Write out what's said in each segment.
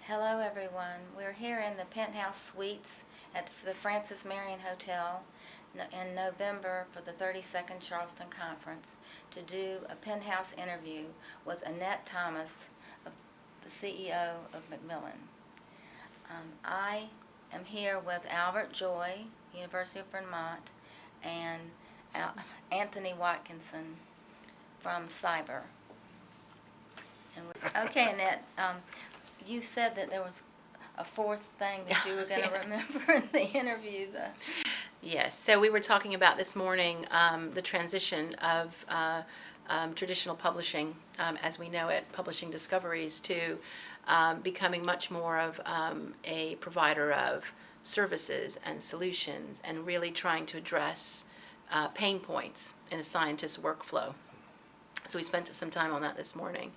Hello everyone. We're here in the Penthouse Suites at the Francis Marion Hotel in November for the 32nd Charleston Conference to do a Penthouse interview with Annette Thomas, the CEO of MacMillan. I am here with Albert Joy, University of Vermont, and Anthony Watkinson from Cyber. Okay, Annette, you said that there was a fourth thing that you were going to remember in the interview. Yes, so we were talking about this morning the transition of traditional publishing, as we know it, publishing discoveries, to becoming much more of a provider of services and solutions, and really trying to address pain points in a scientist's workflow. So we spent some time on that this morning.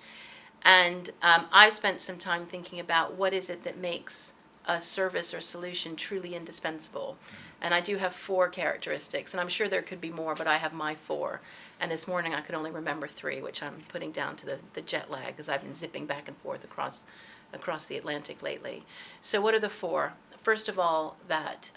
And I spent some time thinking about what is it that makes a service or solution truly indispensable. And I do have 4 characteristics, and I'm sure there could be more, but I have my 4. And this morning I could only remember 3, which I'm putting down to the jet lag, because I've been zipping back and forth across the Atlantic lately. So what are the 4? First of all, that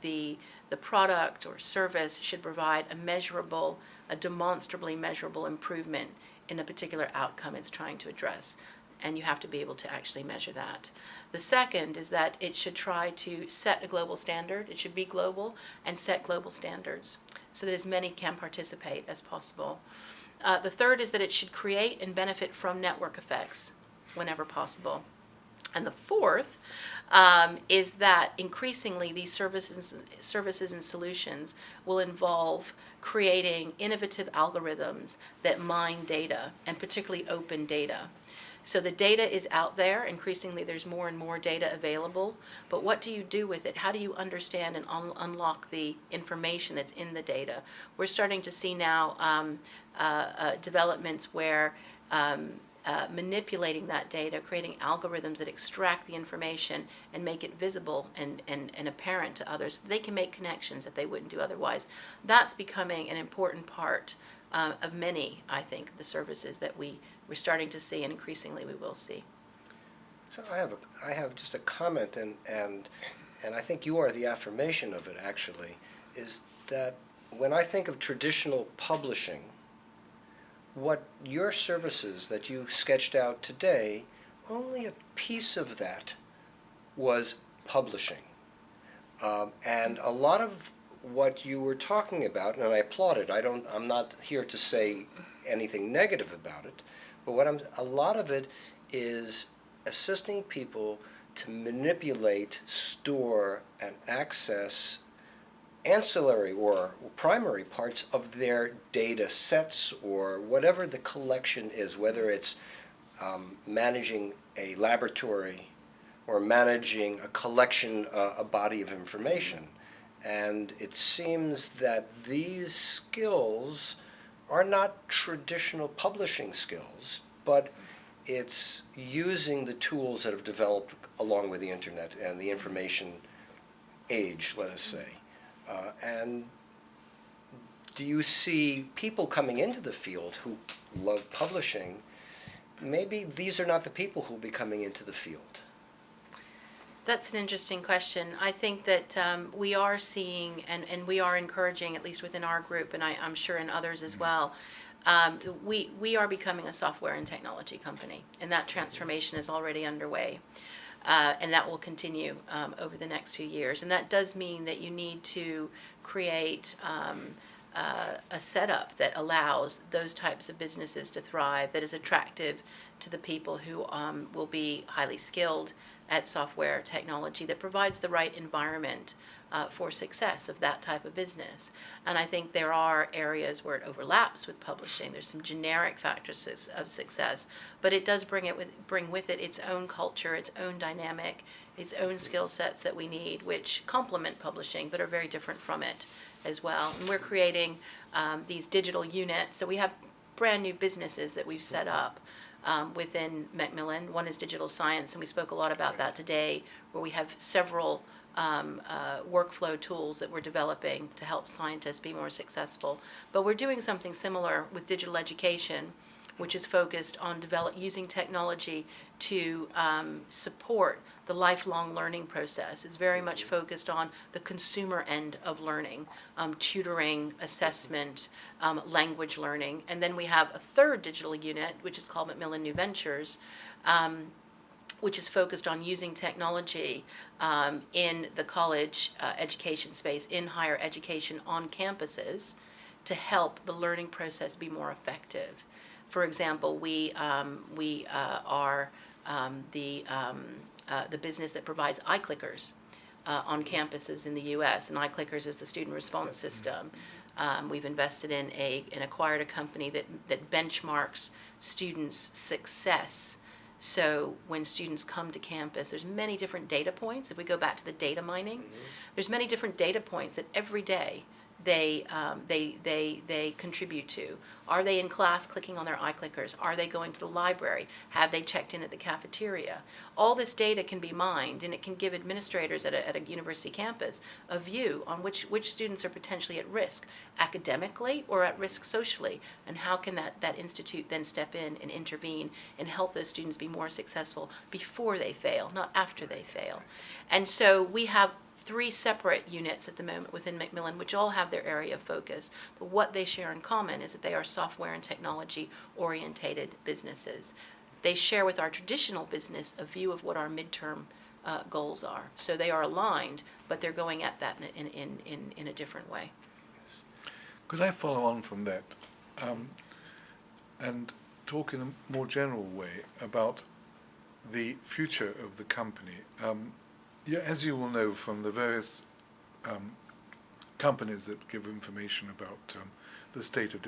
the product or service should provide a demonstrably measurable improvement in a particular outcome it's trying to address, and you have to be able to actually measure that. The second is that it should try to set a global standard. It should be global and set global standards so that as many can participate as possible. The third is that it should create and benefit from network effects whenever possible. And the fourth is that increasingly these services and solutions will involve creating innovative algorithms that mine data, and particularly open data. So the data is out there. Increasingly there's more and more data available, but what do you do with it? How do you understand and unlock the information that's in the data? We're starting to see now developments where manipulating that data, creating algorithms that extract the information and make it visible and apparent to others, so they can make connections that they wouldn't do otherwise. That's becoming an important part of many, I think, the services that we're starting to see, and increasingly we will see. So I have just a comment, and I think you are the affirmation of it, actually, is that when I think of traditional publishing, what your services that you sketched out today, only a piece of that was publishing. And a lot of what you were talking about, and I applaud it, I'm not here to say anything negative about it, but a lot of it is assisting people to manipulate, store, and access ancillary or primary parts of their data sets, or whatever the collection is, whether it's managing a laboratory or managing a collection, a body of information. And it seems that these skills are not traditional publishing skills, but it's using the tools that have developed along with the internet and the information age, let us say. And do you see people coming into the field who love publishing? Maybe these are not the people who will be coming into the field. That's an interesting question. I think that we are seeing, and we are encouraging, at least within our group, and I'm sure in others as well, we are becoming a software and technology company, and that transformation is already underway. And that will continue over the next few years. And that does mean that you need to create a setup that allows those types of businesses to thrive, that is attractive to the people who will be highly skilled at software technology, that provides the right environment for success of that type of business. And I think there are areas where it overlaps with publishing. There's some generic factors of success, but it does bring with it its own culture, its own dynamic, its own skill sets that we need, which complement publishing but are very different from it as well. And we're creating these digital units. So we have brand new businesses that we've set up within MacMillan. One is digital science, and we spoke a lot about that today, where we have several workflow tools that we're developing to help scientists be more successful. But we're doing something similar with digital education, which is focused on using technology to support the lifelong learning process. It's very much focused on the consumer end of learning, tutoring, assessment, language learning. And then we have a third digital unit, which is called MacMillan New Ventures, which is focused on using technology in the college education space, in higher education on campuses, to help the learning process be more effective. For example, we are the business that provides iClickers on campuses in the U.S., and iClickers is the student response system. We've invested in acquired a company that benchmarks students' success. So when students come to campus, there's many different data points. If we go back to the data mining, there's many different data points that every day they contribute to. Are they in class clicking on their iClickers? Are they going to the library? Have they checked in at the cafeteria? All this data can be mined, and it can give administrators at a university campus a view on which students are potentially at risk academically or at risk socially, and how can that institute then step in and intervene and help those students be more successful before they fail, not after they fail. And so we have 3 separate units at the moment within MacMillan, which all have their area of focus. But what they share in common is that they are software and technology orientated businesses. They share with our traditional business a view of what our midterm goals are. So they are aligned, but they're going at that in a different way. Could I follow on from that and talk in a more general way about the future of the company? Yeah, as you will know from the various companies that give information about the state of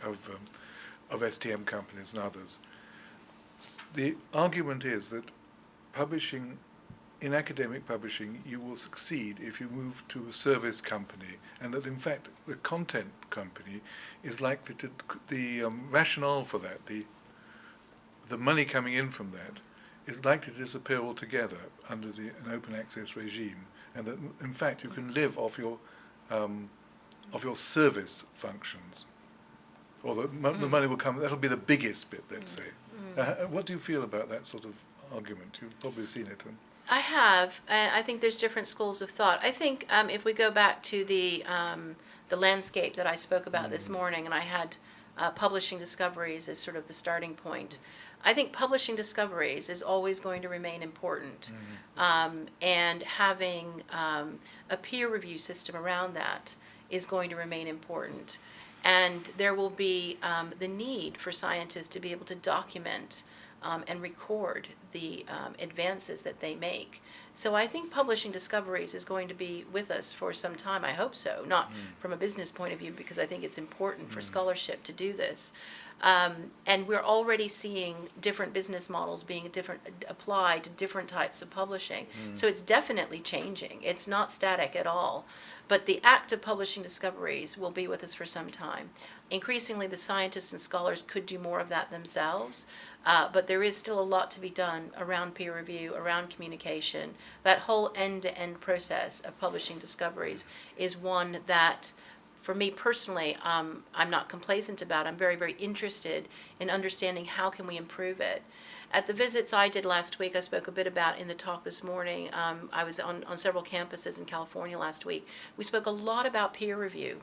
of STM companies and others, the argument is that publishing, in academic publishing, you will succeed if you move to a service company, and that in fact the content company is likely to, the rationale for that, the money coming in from that, is likely to disappear altogether under an open access regime, and that in fact you can live off your service functions, or the money will come. That'll be the biggest bit, let's say. What do you feel about that sort of argument? You've probably seen it. I have, and I think there's different schools of thought. I think if we go back to the landscape that I spoke about this morning, and I had publishing discoveries as sort of the starting point. I think publishing discoveries is always going to remain important, and having a peer review system around that is going to remain important. And there will be the need for scientists to be able to document and record the advances that they make. So I think publishing discoveries is going to be with us for some time. I hope so, not from a business point of view, because I think it's important for scholarship to do this. And we're already seeing different business models being applied to different types of publishing. So it's definitely changing. It's not static at all. But the act of publishing discoveries will be with us for some time. Increasingly, the scientists and scholars could do more of that themselves. But there is still a lot to be done around peer review, around communication. That whole end-to-end process of publishing discoveries is one that, for me personally, I'm not complacent about. I'm very, very interested in understanding how can we improve it. At the visits I did last week, I spoke a bit about in the talk this morning. I was on several campuses in California last week. We spoke a lot about peer review.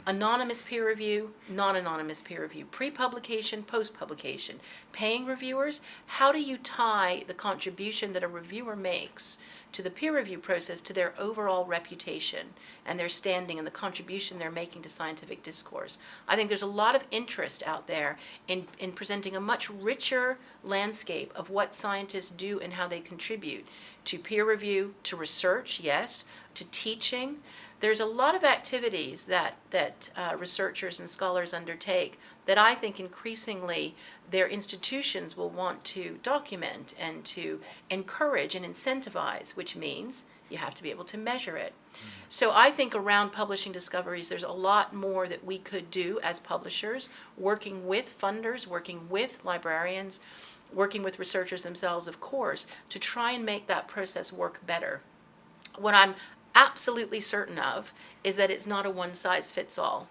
Anonymous peer review, non-anonymous peer review, pre-publication, post-publication, paying reviewers. How do you tie the contribution that a reviewer makes to the peer review process to their overall reputation and their standing and the contribution they're making to scientific discourse? I think there's a lot of interest out there in presenting a much richer landscape of what scientists do and how they contribute to peer review, to research, yes, to teaching. There's a lot of activities that researchers and scholars undertake that I think increasingly their institutions will want to document and to encourage and incentivize, which means you have to be able to measure it. So I think around publishing discoveries, there's a lot more that we could do as publishers, working with funders, working with librarians, working with researchers themselves, of course, to try and make that process work better. What I'm absolutely certain of is that it's not a one-size-fits-all.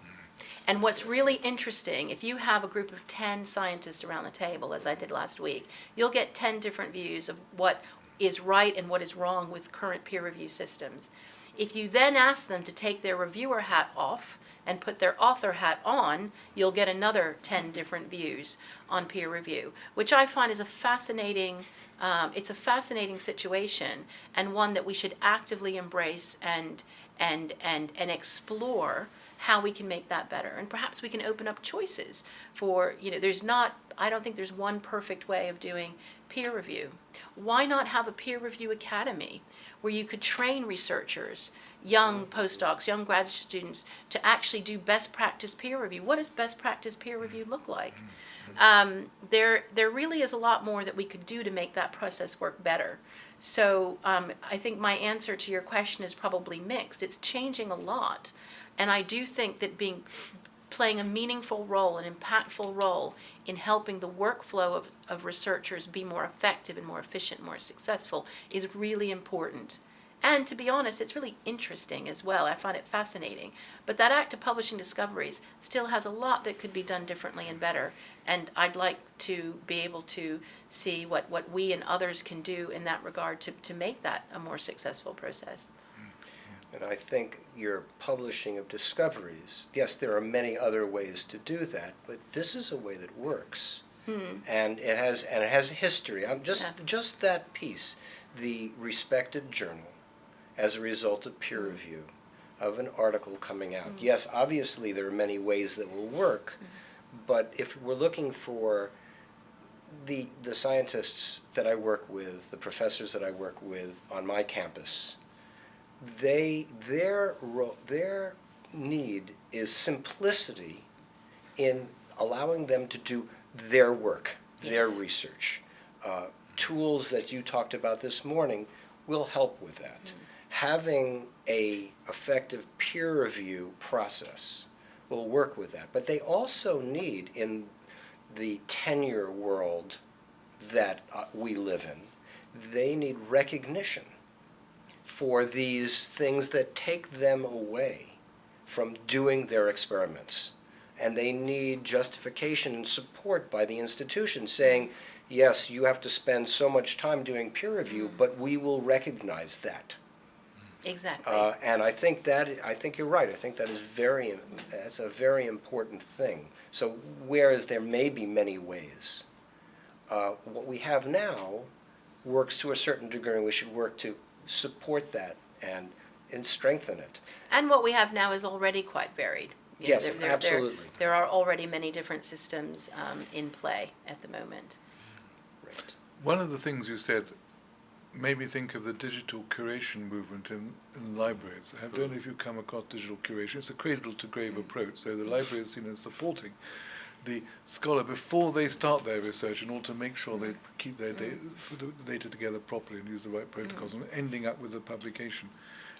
And what's really interesting, if you have a group of 10 scientists around the table, as I did last week, you'll get 10 different views of what is right and what is wrong with current peer review systems. If you then ask them to take their reviewer hat off and put their author hat on, you'll get another 10 different views on peer review, which I find is a fascinating situation, and one that we should actively embrace and explore how we can make that better. And perhaps we can open up choices for, I don't think there's one perfect way of doing peer review. Why not have a peer review academy where you could train researchers, young postdocs, young grad students, to actually do best practice peer review? What does best practice peer review look like? There really is a lot more that we could do to make that process work better. So I think my answer to your question is probably mixed. It's changing a lot, and I do think that playing a meaningful role, an impactful role in helping the workflow of researchers be more effective and more efficient, more successful is really important. And to be honest, it's really interesting as well. I find it fascinating. But that act of publishing discoveries still has a lot that could be done differently and better. And I'd like to be able to see what we and others can do in that regard to make that a more successful process. And I think your publishing of discoveries, yes, there are many other ways to do that, but this is a way that works. And it has history. Just that piece, the respected journal, as a result of peer review of an article coming out. Yes, obviously there are many ways that will work, but if we're looking for the scientists that I work with, the professors that I work with on my campus, their need is simplicity in allowing them to do their work, their research. Tools that you talked about this morning will help with that. Having a effective peer review process will work with that. But they also need, in the tenure world that we live in, they need recognition for these things that take them away from doing their experiments. And they need justification and support by the institution saying, yes, you have to spend so much time doing peer review, but we will recognize that. Exactly. And I think you're right. I think that's a very important thing. So whereas there may be many ways, what we have now works to a certain degree, and we should work to support that and strengthen it. And what we have now is already quite varied. Yes, absolutely. There are already many different systems in play at the moment. Right. One of the things you said made me think of the digital curation movement in libraries. I don't know if you've come across digital curation. It's a cradle-to-grave approach. So the library is seen as supporting the scholar before they start their research in order to make sure they keep their data together properly and use the right protocols, and ending up with a publication.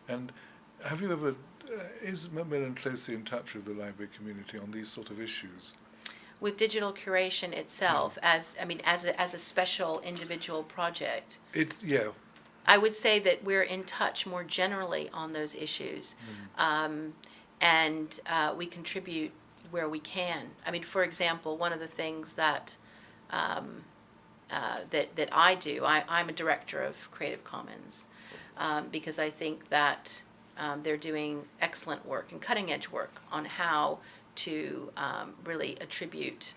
And have you ever, is MacMillan closely in touch with the library community on these sort of issues? With digital curation itself, as a special individual project, I would say that we're in touch more generally on those issues, and we contribute where we can. I mean, for example, one of the things that that I do, I'm a director of Creative Commons, because I think that they're doing excellent work and cutting edge work on how to really attribute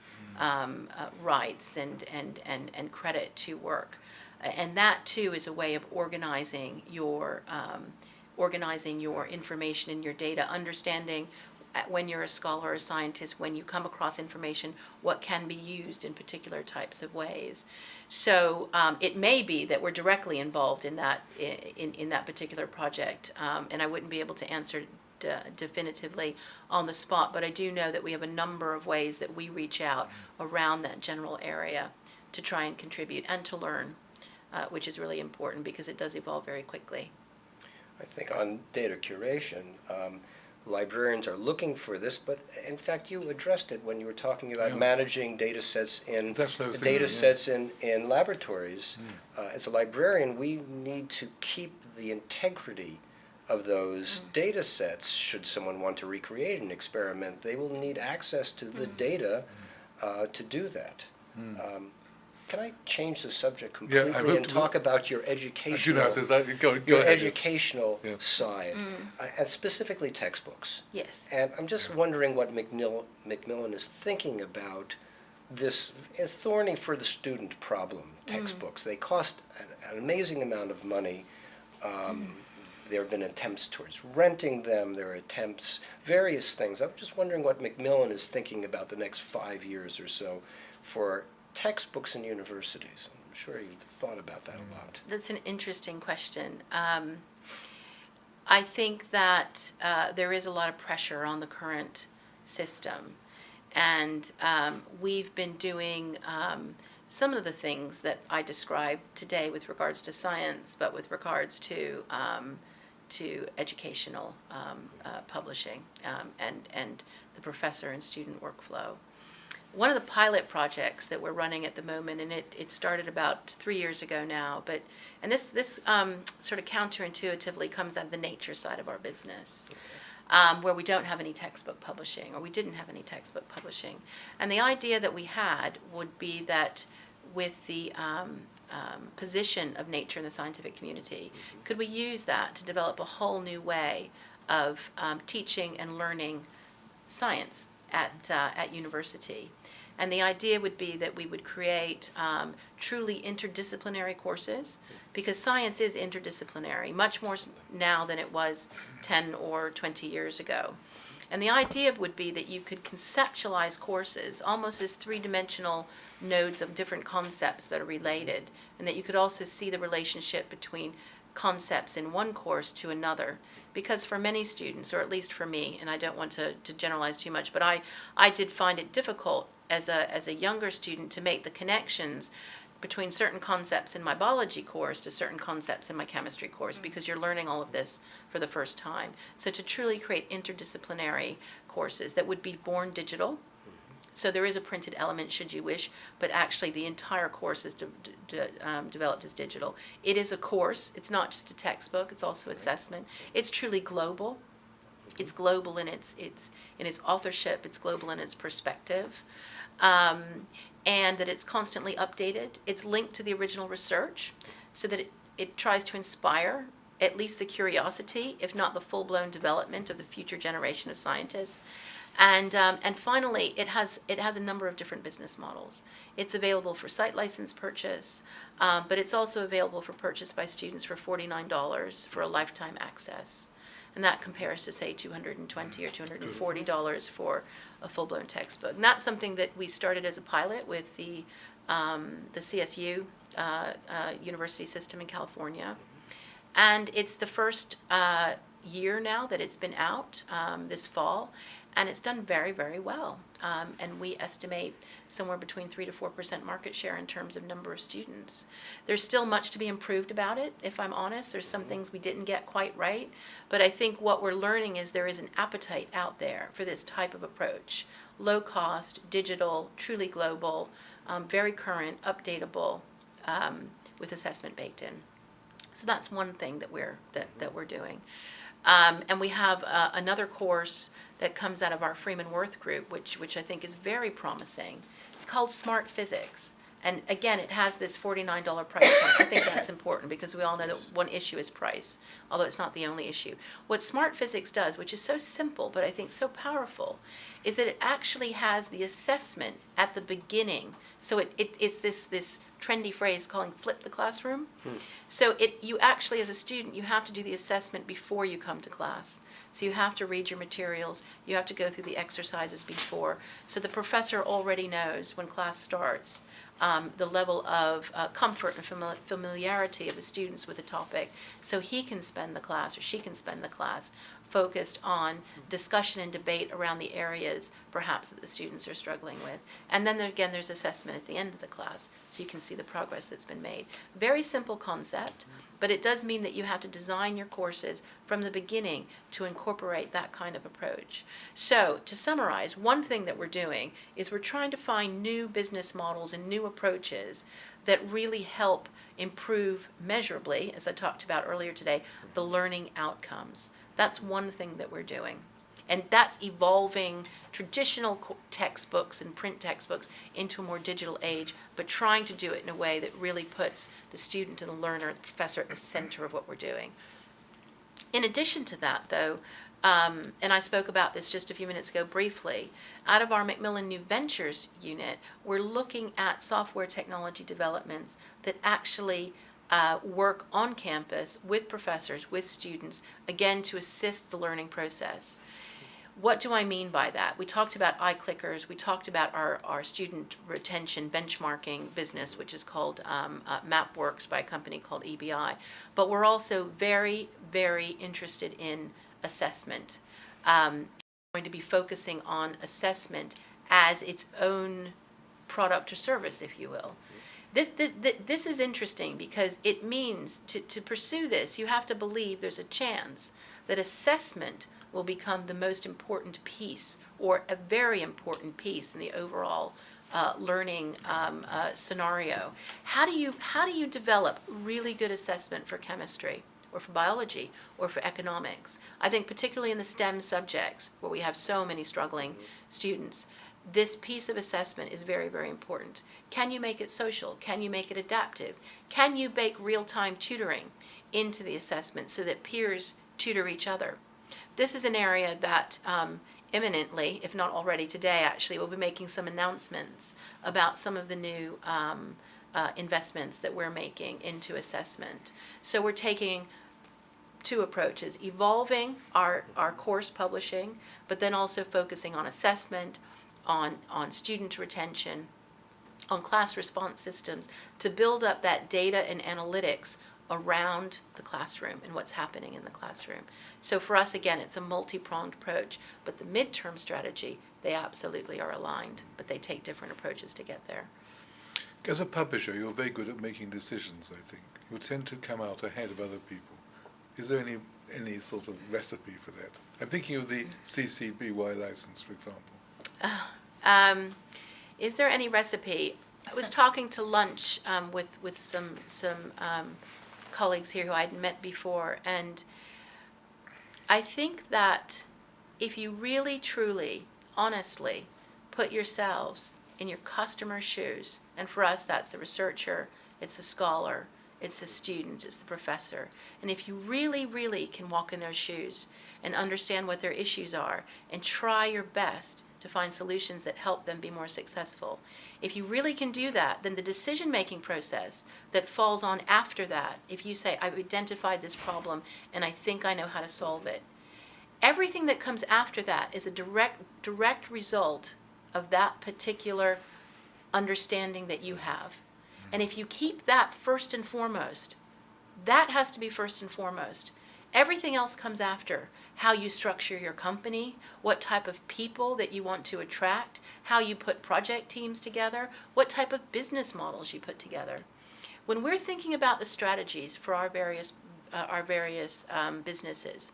rights and credit to work. And that too is a way of organizing your information and your data, understanding when you're a scholar or a scientist, when you come across information, what can be used in particular types of ways. So it may be that we're directly involved in that in that particular project, and I wouldn't be able to answer definitively on the spot, but I do know that we have a number of ways that we reach out around that general area to try and contribute and to learn, which is really important because it does evolve very quickly. I think on data curation, librarians are looking for this, but in fact you addressed it when you were talking about managing data sets in laboratories. As a librarian, we need to keep the integrity of those data sets. Should someone want to recreate an experiment, they will need access to the data to do that. Can I change the subject completely and talk about your educational, educational side, and specifically textbooks? Yes. And I'm just wondering what MacMillan is thinking about this thorny for the student problem, textbooks. They cost an amazing amount of money. There have been attempts towards renting them. There are attempts, various things. I'm just wondering what MacMillan is thinking about the next 5 years or so for textbooks in universities. I'm sure you've thought about that a lot. That's an interesting question. I think that there is a lot of pressure on the current system, and we've been doing some of the things that I described today with regards to science, but with regards to educational publishing and the professor and student workflow. One of the pilot projects that we're running at the moment, and it started about 3 years ago now, and this sort of counterintuitively comes out of the nature side of our business, where we don't have any textbook publishing, or we didn't have any textbook publishing. And the idea that we had would be that with the position of nature in the scientific community, could we use that to develop a whole new way of teaching and learning science at university? And the idea would be that we would create truly interdisciplinary courses, because science is interdisciplinary, much more now than it was 10 or 20 years ago. And the idea would be that you could conceptualize courses almost as three-dimensional nodes of different concepts that are related, and that you could also see the relationship between concepts in one course to another. Because for many students, or at least for me, and I don't want to generalize too much, but I did find it difficult as a younger student to make the connections between certain concepts in my biology course to certain concepts in my chemistry course, because you're learning all of this for the first time. So to truly create interdisciplinary courses that would be born digital, so there is a printed element should you wish, but actually the entire course is developed as digital. It is a course. It's not just a textbook. It's also assessment. It's truly global. It's global in its authorship. It's global in its perspective, and that it's constantly updated. It's linked to the original research, so that it tries to inspire at least the curiosity, if not the full-blown development of the future generation of scientists. And finally, it has a number of different business models. It's available for site license purchase, but it's also available for purchase by students for $49 for a lifetime access. And that compares to, say, $220 or $240 for a full-blown textbook. And that's something that we started as a pilot with the CSU university system in California. And it's the first year now that it's been out this fall. And it's done very, very well. And we estimate somewhere between 3 to 4% market share in terms of number of students. There's still much to be improved about it, if I'm honest. There's some things we didn't get quite right. But I think what we're learning is there is an appetite out there for this type of approach. Low cost, digital, truly global, very current, updatable, with assessment baked in. So that's one thing that we're doing. And we have another course that comes out of our Freeman Worth group, which I think is very promising. It's called Smart Physics. And again, it has this $49 price point. I think that's important because we all know that one issue is price, although it's not the only issue. What Smart Physics does, which is so simple but I think so powerful, is that it actually has the assessment at the beginning. So it's this trendy phrase calling flip the classroom. So you actually, as a student, you have to do the assessment before you come to class. So you have to read your materials, you have to go through the exercises before. So the professor already knows when class starts the level of comfort and familiarity of the students with the topic, so he can spend the class, or she can spend the class, focused on discussion and debate around the areas perhaps that the students are struggling with. And then again, there's assessment at the end of the class, so you can see the progress that's been made. Very simple concept, but it does mean that you have to design your courses from the beginning to incorporate that kind of approach. So to summarize, one thing that we're doing is we're trying to find new business models and new approaches that really help improve measurably, as I talked about earlier today, the learning outcomes. That's one thing that we're doing. And that's evolving traditional textbooks and print textbooks into a more digital age, but trying to do it in a way that really puts the student and the learner, the professor at the center of what we're doing. In addition to that, though, and I spoke about this just a few minutes ago briefly, out of our MacMillan New Ventures unit, we're looking at software technology developments that actually work on campus with professors, with students, again, to assist the learning process. What do I mean by that? We talked about iClickers. We talked about our student retention benchmarking business, which is called MapWorks by a company called EBI. But we're also very, very interested in assessment. We're going to be focusing on assessment as its own product or service, if you will. This is interesting because it means to pursue this, you have to believe there's a chance that assessment will become the most important piece, or a very important piece in the overall learning scenario. How do you develop really good assessment for chemistry, or for biology, or for economics? I think particularly in the STEM subjects, where we have so many struggling students, this piece of assessment is very, very important. Can you make it social? Can you make it adaptive? Can you bake real-time tutoring into the assessment so that peers tutor each other? This is an area that imminently, if not already today actually, we'll be making some announcements about some of the new investments that we're making into assessment. So we're taking two approaches: evolving our course publishing, but then also focusing on assessment, on student retention, on class response systems, to build up that data and analytics around the classroom and what's happening in the classroom. So for us, again, it's a multi-pronged approach, but the midterm strategy, they absolutely are aligned, but they take different approaches to get there. As a publisher, you're very good at making decisions, I think. You tend to come out ahead of other people. Is there any sort of recipe for that? I'm thinking of the CC BY license, for example. Is there any recipe? I was talking to lunch with some colleagues here who I'd met before, and I think that if you really, truly, honestly put yourselves in your customer's shoes, and for us that's the researcher, it's the scholar, it's the student, it's the professor, and if you really, really can walk in their shoes and understand what their issues are and try your best to find solutions that help them be more successful. If you really can do that, then the decision-making process that falls on after that, if you say, I've identified this problem and I think I know how to solve it, everything that comes after that is a direct result of that particular understanding that you have. And if you keep that first and foremost, that has to be first and foremost. Everything else comes after. How you structure your company, what type of people that you want to attract, how you put project teams together, what type of business models you put together. When we're thinking about the strategies for our various businesses,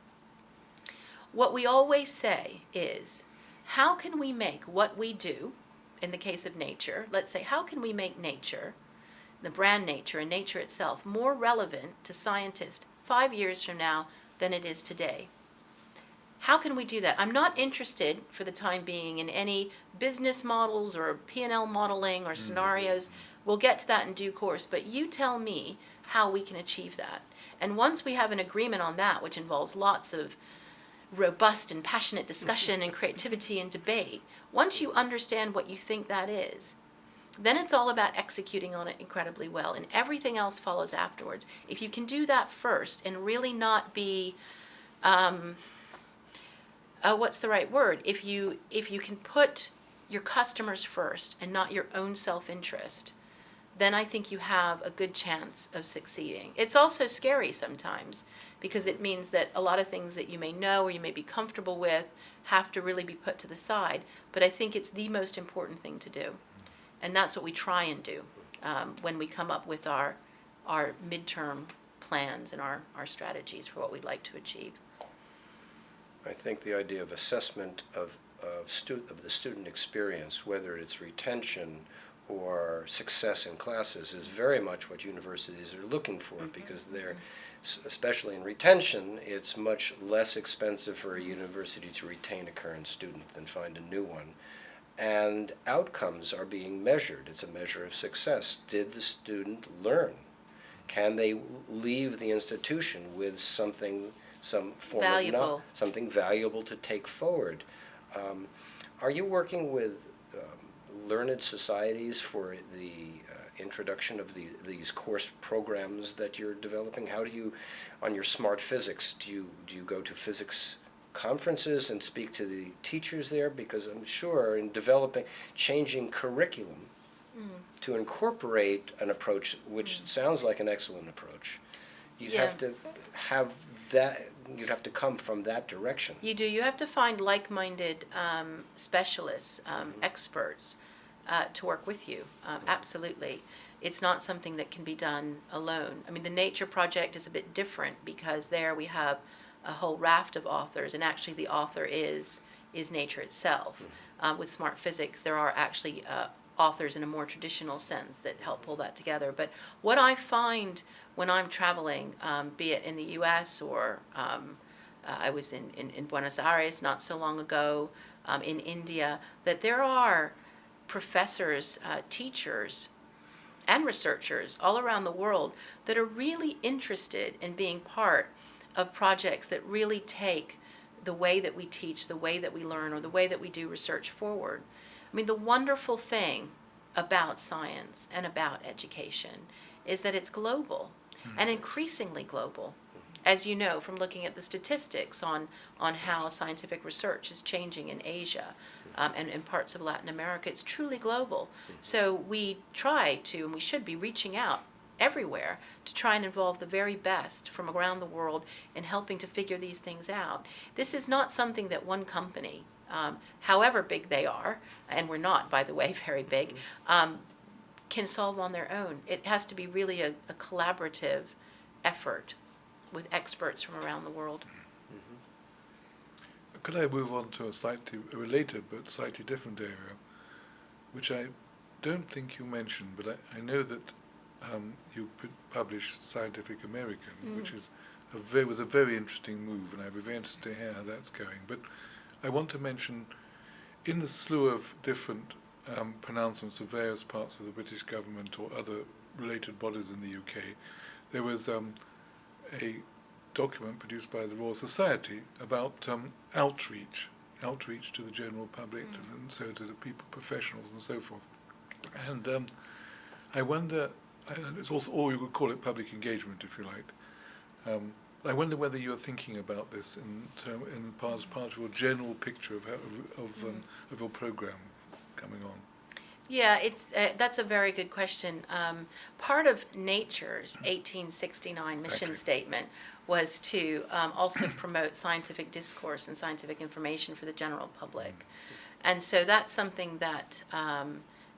what we always say is, how can we make what we do, in the case of nature, let's say, how can we make nature, the brand nature and nature itself, more relevant to scientists 5 years from now than it is today? How can we do that? I'm not interested for the time being in any business models or P&L modeling or scenarios. We'll get to that in due course, but you tell me how we can achieve that. And once we have an agreement on that, which involves lots of robust and passionate discussion and creativity and debate, once you understand what you think that is, then it's all about executing on it incredibly well, and everything else follows afterwards. If you can do that first and really not be, what's the right word? If you can put your customers first and not your own self-interest, then I think you have a good chance of succeeding. It's also scary sometimes because it means that a lot of things that you may know or you may be comfortable with have to really be put to the side. But I think it's the most important thing to do. And that's what we try and do when we come up with our midterm plans and our strategies for what we'd like to achieve. I think the idea of assessment of the student experience, whether it's retention or success in classes, is very much what universities are looking for, because they're, especially in retention, it's much less expensive for a university to retain a current student than find a new one. And outcomes are being measured. It's a measure of success. Did the student learn? Can they leave the institution with something, some form Valuable. of something valuable to take forward? Are you working with learned societies for the introduction of these course programs that you're developing? How do you, on your smart physics, do you go to physics conferences and speak to the teachers there? Because I'm sure in developing, changing curriculum to incorporate an approach which sounds like an excellent approach, you'd Yeah. have to have that, you'd have to come from that direction. You do. You have to find like-minded specialists, experts, to work with you. Absolutely. It's not something that can be done alone. I mean, the Nature Project is a bit different because there we have a whole raft of authors, and actually the author is nature itself. With Smart Physics, there are actually authors in a more traditional sense that help pull that together. But what I find when I'm traveling, be it in the U.S. or I was in Buenos Aires not so long ago, in India, that there are professors, teachers, and researchers all around the world that are really interested in being part of projects that really take the way that we teach, the way that we learn, or the way that we do research forward. I mean, the wonderful thing about science and about education is that it's global and increasingly global. As you know from looking at the statistics on how scientific research is changing in Asia and in parts of Latin America, it's truly global. So we try to, and we should be reaching out everywhere to try and involve the very best from around the world in helping to figure these things out. This is not something that one company, however big they are, and we're not, by the way, very big, can solve on their own. It has to be really a collaborative effort with experts from around the world. Could I move on to a slightly related but slightly different area, which I don't think you mentioned, but I know that you published Scientific American, which is was a very interesting move, and I'd be very interested to hear how that's going. But I want to mention, in the slew of different pronouncements of various parts of the British government or other related bodies in the UK, there was a document produced by the Royal Society about outreach to the general public, and so to the people, professionals, and so forth. And I wonder, it's also, or you could call it public engagement if you like. I wonder whether you're thinking about this in part of your general picture of your program coming on. Yeah, it's that's a very good question. Part of Nature's 1869 mission statement was to also promote scientific discourse and scientific information for the general public. And so that's something that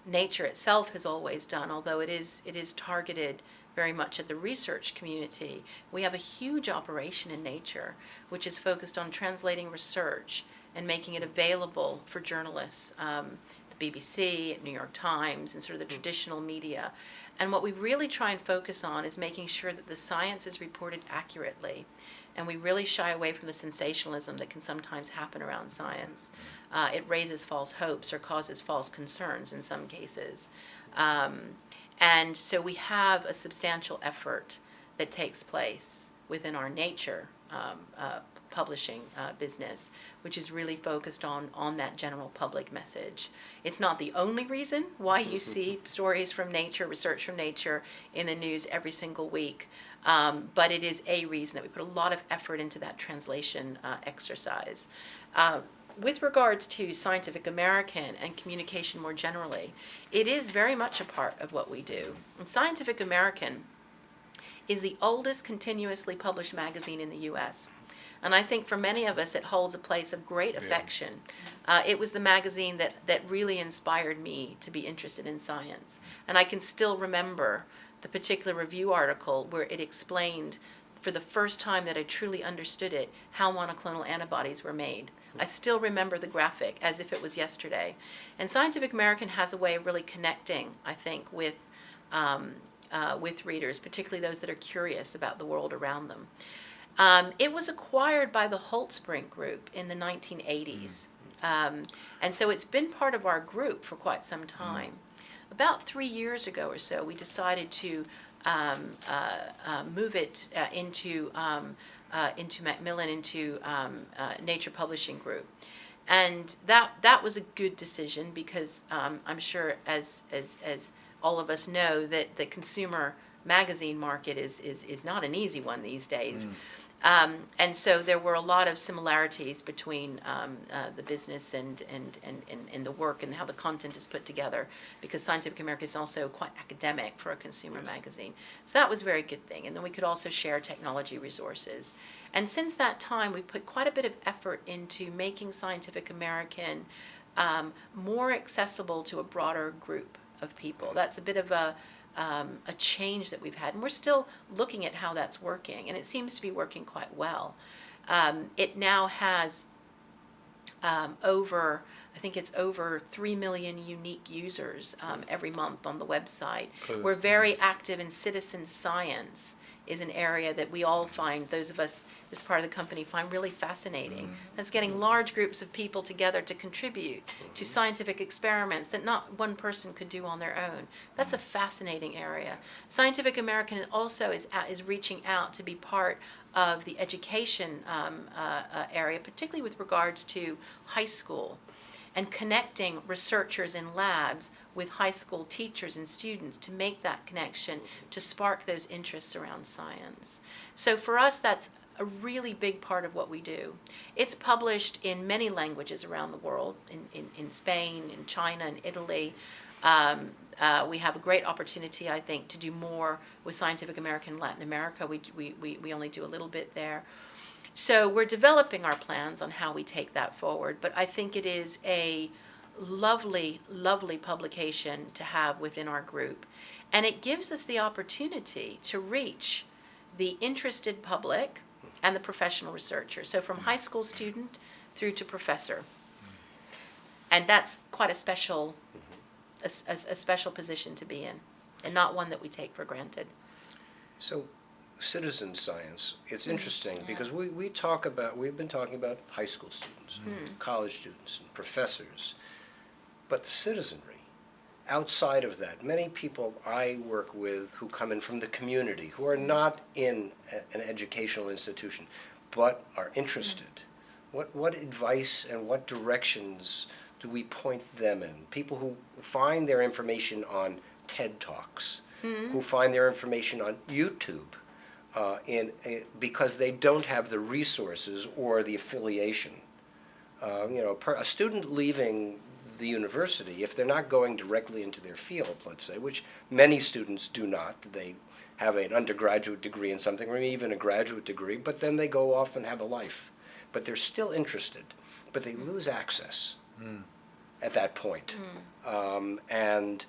Nature itself has always done, although it is targeted very much at the research community. We have a huge operation in Nature which is focused on translating research and making it available for journalists, the BBC, New York Times, and sort of the traditional media. And what we really try and focus on is making sure that the science is reported accurately. And we really shy away from the sensationalism that can sometimes happen around science. It raises false hopes or causes false concerns in some cases. And so we have a substantial effort that takes place within our Nature publishing business, which is really focused on that general public message. It's not the only reason why you see stories from Nature, research from Nature in the news every single week, but it is a reason that we put a lot of effort into that translation exercise. With regards to Scientific American and communication more generally, it is very much a part of what we do. And Scientific American is the oldest continuously published magazine in the U.S. And I think for many of us, it holds a place of great affection. It was the magazine that really inspired me to be interested in science. And I can still remember the particular review article where it explained, for the first time that I truly understood it, how monoclonal antibodies were made. I still remember the graphic as if it was yesterday. And Scientific American has a way of really connecting, I think, with readers, particularly those that are curious about the world around them. It was acquired by the Holtzbrinck Group in the 1980s. And so it's been part of our group for quite some time. About 3 years ago or so, we decided to move it into MacMillan, into Nature Publishing Group. And that was a good decision because I'm sure, as all of us know, that the consumer magazine market is not an easy one these days. And so there were a lot of similarities between the business and the work and how the content is put together, because Scientific American is also quite academic for a consumer magazine. So that was a very good thing. And then we could also share technology resources. And since that time, we put quite a bit of effort into making Scientific American more accessible to a broader group of people. That's a bit of a change that we've had, and we're still looking at how that's working, and it seems to be working quite well. It now has over 3 million unique users every month on the website. We're very active in citizen science, is an area that we all find, those of us as part of the company, find really fascinating. That's getting large groups of people together to contribute to scientific experiments that not one person could do on their own. That's a fascinating area. Scientific American also is reaching out to be part of the education area, particularly with regards to high school, and connecting researchers in labs with high school teachers and students to make that connection, to spark those interests around science. So for us, that's a really big part of what we do. It's published in many languages around the world, in Spain, in China, in Italy. We have a great opportunity, I think, to do more with Scientific American in Latin America. We only do a little bit there. So we're developing our plans on how we take that forward, but I think it is a lovely, lovely publication to have within our group. And it gives us the opportunity to reach the interested public and the professional researcher. So from high school student through to professor. And that's quite a special position to be in, and not one that we take for granted. So, citizen science, it's interesting because we've been talking about high school students, college students, and professors, but the citizenry, outside of that, many people I work with who come in from the community, who are not in an educational institution, but are interested. What advice and what directions do we point them in? People who find their information on TED Talks, who find their information on YouTube, because they don't have the resources or the affiliation. A student leaving the university, if they're not going directly into their field, let's say, which many students do not, they have an undergraduate degree in something or even a graduate degree, but then they go off and have a life. But they're still interested, but they lose access at that point. And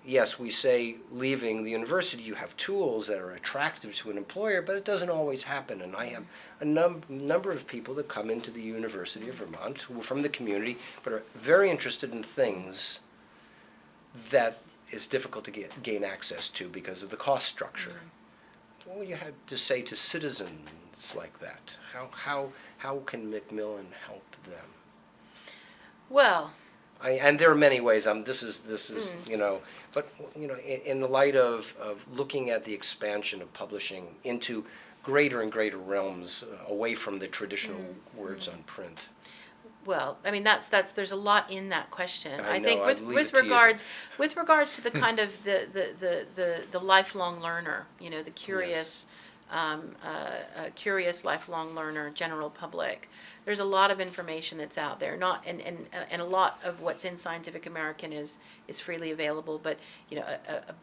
yes, we say leaving the university, you have tools that are attractive to an employer, but it doesn't always happen. And I have a number of people that come into the University of Vermont who are from the community, but are very interested in things that is difficult to gain access to because of the cost structure. What would you have to say to citizens like that? How can MacMillan help them? Well, and there are many ways. This is but in the light of looking at the expansion of publishing into greater and greater realms away from the traditional words on print. Well, I mean there's a lot in that question. I know, think with regards to the kind of the lifelong learner, the curious a curious lifelong learner, general public. There's a lot of information that's out there. Not and a lot of what's in Scientific American is freely available. But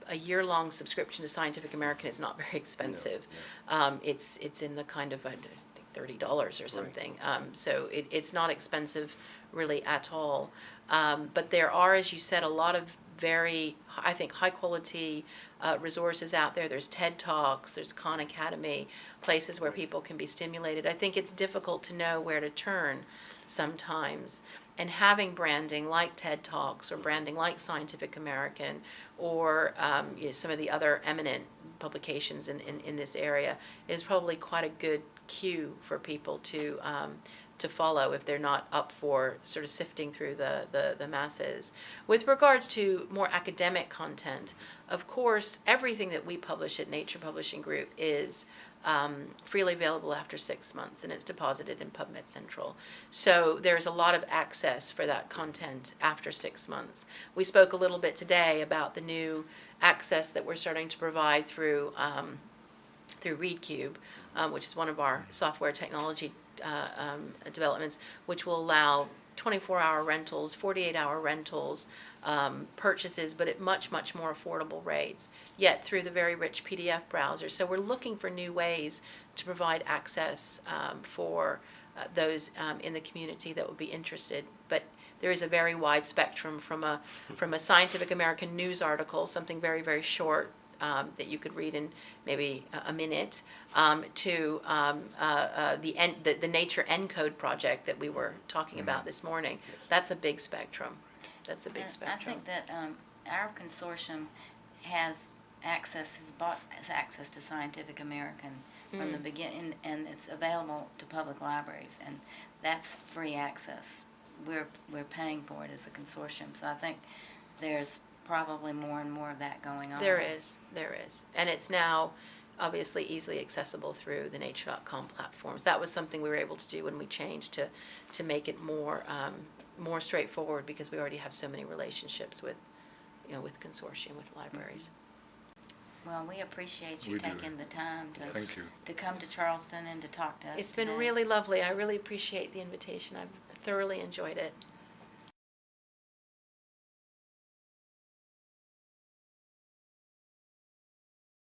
a year-long subscription to Scientific American is not very expensive. No. It's in the kind of I think $30 or something. So it's not expensive really at all. But there are, as you said, a lot of very, I think, high quality resources out there. There's TED Talks, there's Khan Academy, places where people can be stimulated. I think it's difficult to know where to turn sometimes. And having branding like TED Talks or branding like Scientific American or some of the other eminent publications in this area is probably quite a good cue for people to follow if they're not up for sort of sifting through the masses. With regards to more academic content, of course, everything that we publish at Nature Publishing Group is freely available after 6 months, and it's deposited in PubMed Central. So there's a lot of access for that content after 6 months. We spoke a little bit today about the new access that we're starting to provide through ReadCube, which is one of our software technology developments, which will allow 24-hour rentals, 48-hour rentals, purchases, but at much, much more affordable rates, yet through the very rich PDF browser. So we're looking for new ways to provide access for those in the community that would be interested. But there is a very wide spectrum from a Scientific American news article, something very, very short, that you could read in maybe a minute, to the Nature ENCODE project that we were talking about this morning. Yes. That's a big spectrum. That's a big And spectrum. I think that our consortium has bought access to Scientific American from the beginning, and it's available to public libraries, and that's free access. We're paying for it as a consortium, so I think there's probably more and more of that going on. There is. And it's now obviously easily accessible through the nature.com platforms. That was something we were able to do when we changed to make it more straightforward, because we already have so many relationships with consortium, with libraries. Well, we appreciate you We do. taking the time Thank you. to come to Charleston and to talk to us It's been today. really lovely. I really appreciate the invitation. I've thoroughly enjoyed it.